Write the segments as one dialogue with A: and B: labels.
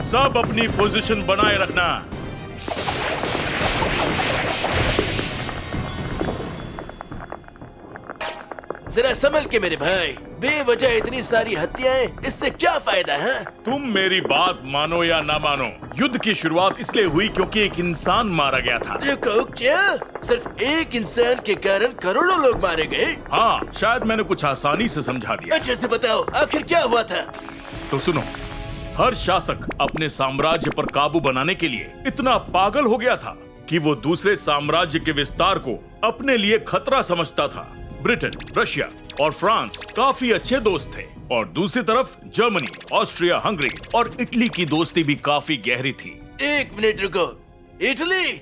A: सब अपनी पोजीशन बनाए रखना।
B: जरा संभल के मेरे भाई, बेवजह इतनी सारी हत्याएं, इससे क्या फायदा है?
A: तुम मेरी बात मानो या ना मानो, युद्ध की शुरुआत इसलिए हुई क्योंकि एक इंसान मारा गया था।
B: रुको, क्या सिर्फ एक इंसान के कारण करोड़ों लोग मारे गए?
A: हाँ, शायद मैंने कुछ आसानी से समझा दिया।
B: अच्छे से बताओ, आखिर क्या हुआ था?
A: तो सुनो, हर शासक अपने साम्राज्य पर काबू बनाने के लिए इतना पागल हो गया था कि वो दूसरे साम्राज्य के विस्तार को अपने लिए खतरा समझता था। ब्रिटेन, रशिया और फ्रांस काफी अच्छे दोस्त थे और दूसरी तरफ जर्मनी, ऑस्ट्रिया, हंगरी और इटली की दोस्ती भी काफी गहरी थी।
B: एक मिनट रुको, इटली?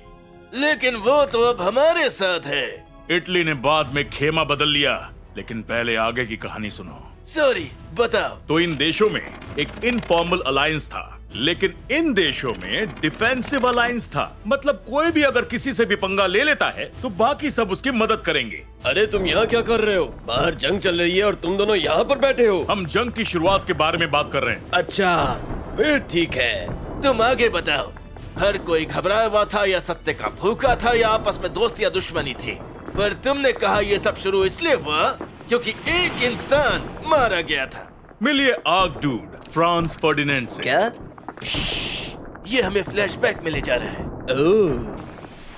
B: लेकिन वो तो अब हमारे साथ है।
A: इटली ने बाद में खेमा बदल लिया, लेकिन पहले आगे की कहानी सुनो।
B: सॉरी, बताओ।
A: तो इन देशों में एक इनफॉर्मल अलायंस था, लेकिन इन देशों में डिफेंसिव अलायंस था। मतलब कोई भी अगर किसी से भी पंगा ले लेता है तो बाकी सब उसकी मदद करेंगे।
C: अरे तुम यहाँ क्या कर रहे हो? बाहर जंग चल रही है और तुम दोनों यहाँ पर बैठे हो।
A: हम जंग की शुरुआत के बारे में बात कर रहे हैं।
C: अच्छा, फिर ठीक है।
B: तुम आगे बताओ। हर कोई घबराया हुआ था या सत्य का भूखा था या आपस में दोस्ती या दुश्मनी थी? पर तुमने कहा ये सब शुरू इसलिए हुआ क्योंकि एक इंसान मारा गया था।
A: मिलिए आर्कड्यूक फ्रांस फर्डिनेंड से।
C: क्या?
B: ये हमें फ्लैशबैक में ले जा रहा है।
C: ओह,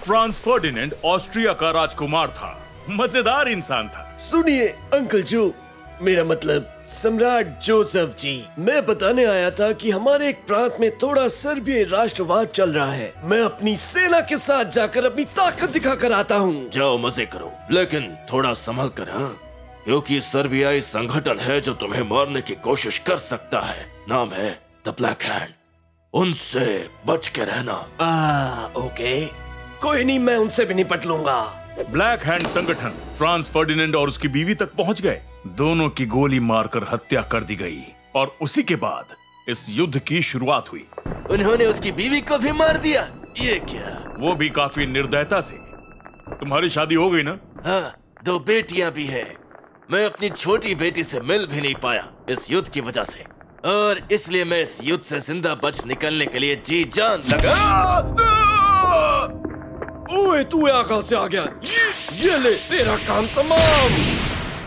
A: फ्रांस फर्डिनेंड ऑस्ट्रिया का राजकुमार था, मजेदार इंसान था।
C: सुनिए अंकल जो, मेरा मतलब सम्राट जोसेफ जी, मैं बताने आया था कि हमारे एक प्रांत में थोड़ा सर्बियाई राष्ट्रवाद चल रहा है। मैं अपनी सेना के साथ जाकर अपनी ताकत दिखा कर आता हूँ।
B: जाओ मजे करो, लेकिन थोड़ा संभल कर, हाँ? क्योंकि सर्बियाई संगठन है जो तुम्हें मारने की कोशिश कर सकता है। नाम है द ब्लैक हैंड। उनसे बच के रहना।
C: ओके, कोई नहीं, मैं उनसे भी निपट लूंगा।
A: ब्लैक हैंड संगठन फ्रांस फर्डिनेंड और उसकी बीवी तक पहुंच गए। दोनों की गोली मारकर हत्या कर दी गई और उसी के बाद इस युद्ध की शुरुआत हुई।
B: उन्होंने उसकी बीवी को भी मार दिया? ये क्या?
A: वो भी काफी निर्दयता से। तुम्हारी शादी हो गई ना?
B: हाँ, 2 बेटियां भी है। मैं अपनी छोटी बेटी से मिल भी नहीं पाया इस युद्ध की वजह से, और इसलिए मैं इस युद्ध से जिंदा बच निकलने के लिए जी जान लगा।
C: ओए, तू यहाँ कहाँ से आ गया? ये ले, तेरा काम तमाम।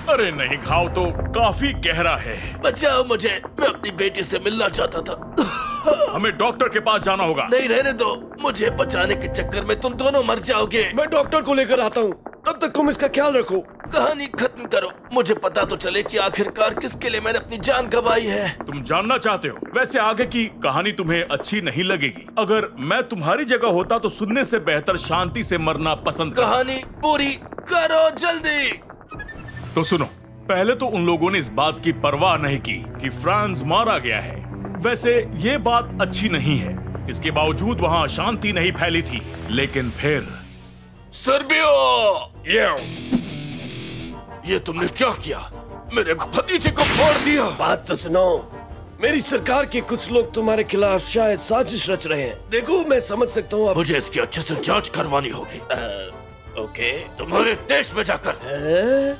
A: अरे नहीं, घाव तो काफी गहरा है।
B: बचाओ मुझे, मैं अपनी बेटी से मिलना चाहता था।
A: हमें डॉक्टर के पास जाना होगा।
B: नहीं, रहने दो। मुझे बचाने के चक्कर में तुम दोनों मर जाओगे।
C: मैं डॉक्टर को लेकर आता हूँ, तब तक तुम इसका ख्याल रखो।
B: कहानी खत्म करो, मुझे पता तो चले कि आखिरकार किसके लिए मैंने अपनी जान गंवाई है।
A: तुम जानना चाहते हो? वैसे आगे की कहानी तुम्हें अच्छी नहीं लगेगी। अगर मैं तुम्हारी जगह होता तो सुनने से बेहतर शांति से मरना पसंद करता।
B: कहानी पूरी करो जल्दी।
A: तो सुनो, पहले तो उन लोगों ने इस बात की परवाह नहीं की कि फ्रांस मारा गया है। वैसे ये बात अच्छी नहीं है, इसके बावजूद वहाँ शांति नहीं फैली थी। लेकिन फिर
B: सर्बिया, ये तुमने क्या किया? मेरे भतीजे को फोड़ दिया।
C: बात तो सुनो, मेरी सरकार के कुछ लोग तुम्हारे खिलाफ शायद साजिश रच रहे हैं। देखो, मैं समझ सकता हूँ।
B: मुझे इसकी अच्छे से जांच करवानी होगी।
C: ओके,
B: तुम्हारे देश में जाकर,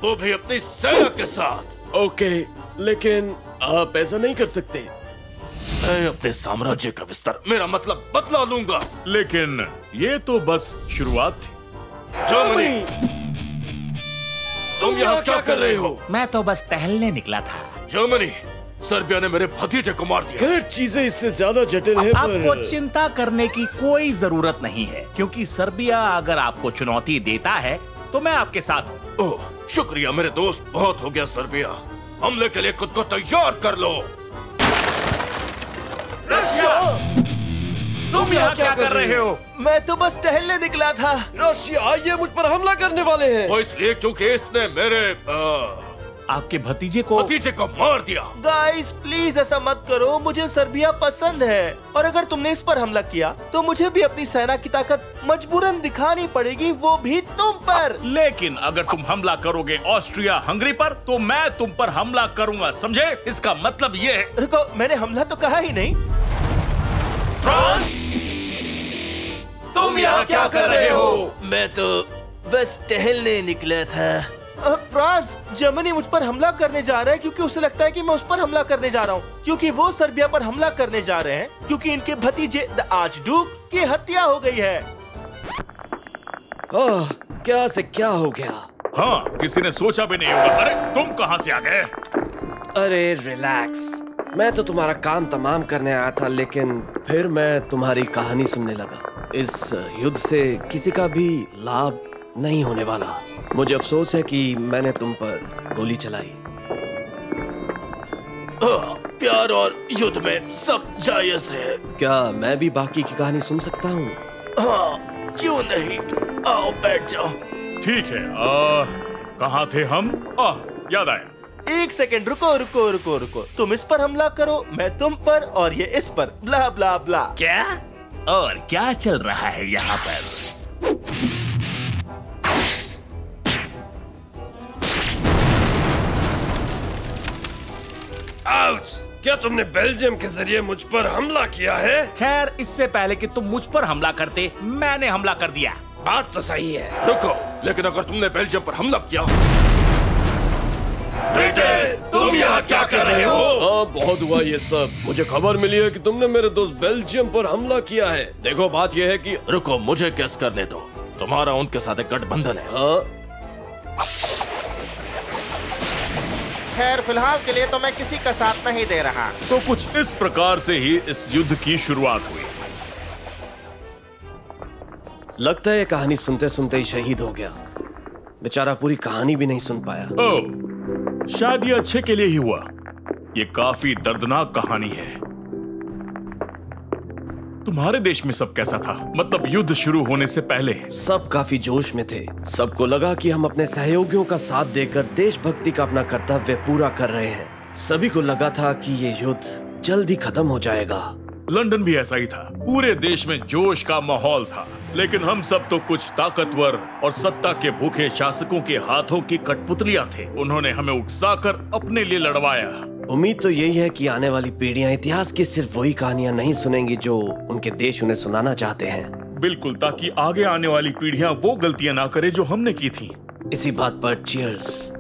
B: वो भी अपनी सेना के साथ।
C: ओके, लेकिन आप ऐसा नहीं कर सकते।
B: मैं अपने साम्राज्य का विस्तार, मेरा मतलब बदला लूंगा।
A: लेकिन ये तो बस शुरुआत थी।
B: जर्मनी, तुम यहाँ क्या कर रहे हो?
D: मैं तो बस टहलने निकला था।
B: जर्मनी, सर्बिया ने मेरे भतीजे को मार दिया।
C: खैर, चीजें इससे ज्यादा जटिल है।
D: आपको चिंता करने की कोई जरूरत नहीं है, क्योंकि सर्बिया अगर आपको चुनौती देता है तो मैं आपके साथ हूँ।
B: ओह, शुक्रिया मेरे दोस्त, बहुत हो गया। सर्बिया, हमले के लिए खुद को तैयार कर लो।
D: रशिया, तुम यहाँ क्या कर रहे हो?
B: मैं तो बस टहलने निकला था।
C: रशिया, ये मुझ पर हमला करने वाले हैं।
B: वो इसलिए क्योंकि इसने मेरे
A: आपके भतीजे को
B: मार दिया।
E: गाइस प्लीज ऐसा मत करो, मुझे सर्बिया पसंद है और अगर तुमने इस पर हमला किया तो मुझे भी अपनी सेना की ताकत मजबूरन दिखानी पड़ेगी, वो भी तुम पर।
A: लेकिन अगर तुम हमला करोगे ऑस्ट्रिया हंगरी पर तो मैं तुम पर हमला करूंगा, समझे? इसका मतलब ये है।
E: रुको, मैंने हमला तो कहा ही नहीं।
B: फ्रांस, तुम यहाँ क्या कर रहे हो? मैं तो बस टहलने निकला था।
E: फ्रांस, जर्मनी मुझ पर हमला करने जा रहा है क्योंकि उसे लगता है कि मैं उस पर हमला करने जा रहा हूँ, क्योंकि वो सर्बिया पर हमला करने जा रहे हैं क्योंकि इनके भतीजे द आर्चड्यूक की हत्या हो गई है।
C: क्या से क्या हो गया?
A: हाँ, किसी ने सोचा भी नहीं होगा। अरे तुम कहाँ से आ गए?
C: अरे रिलैक्स, मैं तो तुम्हारा काम तमाम करने आया था, लेकिन फिर मैं तुम्हारी कहानी सुनने लगा। इस युद्ध से किसी का भी लाभ नहीं होने वाला। मुझे अफसोस है कि मैंने तुम पर गोली चलाई।
B: प्यार और युद्ध में सब जायज है।
C: क्या मैं भी बाकी की कहानी सुन सकता हूँ?
B: हाँ, क्यों नहीं? आओ बैठ जाओ।
A: ठीक है, कहाँ थे हम? याद आया।
E: एक सेकंड, रुको रुको रुको रुको। तुम इस पर हमला करो, मैं तुम पर, और ये इस पर, ब्ला ब्ला ब्ला।
D: क्या? और क्या चल रहा है यहाँ पर?
C: आउच! क्या तुमने बेल्जियम के जरिए मुझ पर हमला किया है?
D: खैर, इससे पहले कि तुम मुझ पर हमला करते, मैंने हमला कर दिया।
C: बात तो सही है।
B: रुको, लेकिन अगर तुमने बेल्जियम पर हमला किया,
C: तुम यहाँ क्या कर रहे हो? हाँ, बहुत हुआ ये सब। मुझे खबर मिली है कि तुमने मेरे दोस्त बेल्जियम पर हमला किया है। देखो, बात यह है कि
B: रुको, मुझे केस करने दो। तुम्हारा उनके साथ एक गठबंधन है।
C: हाँ,
E: खैर, फिलहाल के लिए तो मैं किसी का साथ नहीं दे रहा।
A: तो कुछ इस प्रकार से ही इस युद्ध की शुरुआत हुई।
C: लगता है ये कहानी सुनते सुनते ही शहीद हो गया। बेचारा पूरी कहानी भी नहीं सुन पाया।
A: ओह, शायद ये अच्छे के लिए ही हुआ। ये काफी दर्दनाक कहानी है। तुम्हारे देश में सब कैसा था? मतलब युद्ध शुरू होने से पहले?
C: सब काफी जोश में थे। सबको लगा कि हम अपने सहयोगियों का साथ देकर देशभक्ति का अपना कर्तव्य पूरा कर रहे हैं। सभी को लगा था कि ये युद्ध जल्द ही खत्म हो जाएगा।
A: लंदन भी ऐसा ही था। पूरे देश में जोश का माहौल था। लेकिन हम सब तो कुछ ताकतवर और सत्ता के भूखे शासकों के हाथों की कठपुतलियां थे। उन्होंने हमें उकसाकर अपने लिए लड़वाया।
C: उम्मीद तो यही है कि आने वाली पीढ़ियां इतिहास की सिर्फ वही कहानियां नहीं सुनेंगी जो उनके देश उन्हें सुनाना चाहते हैं।
A: बिल्कुल, ताकि आगे आने वाली पीढ़ियां वो गलतियां ना करे जो हमने की थी।
C: इसी बात पर चीयर्स।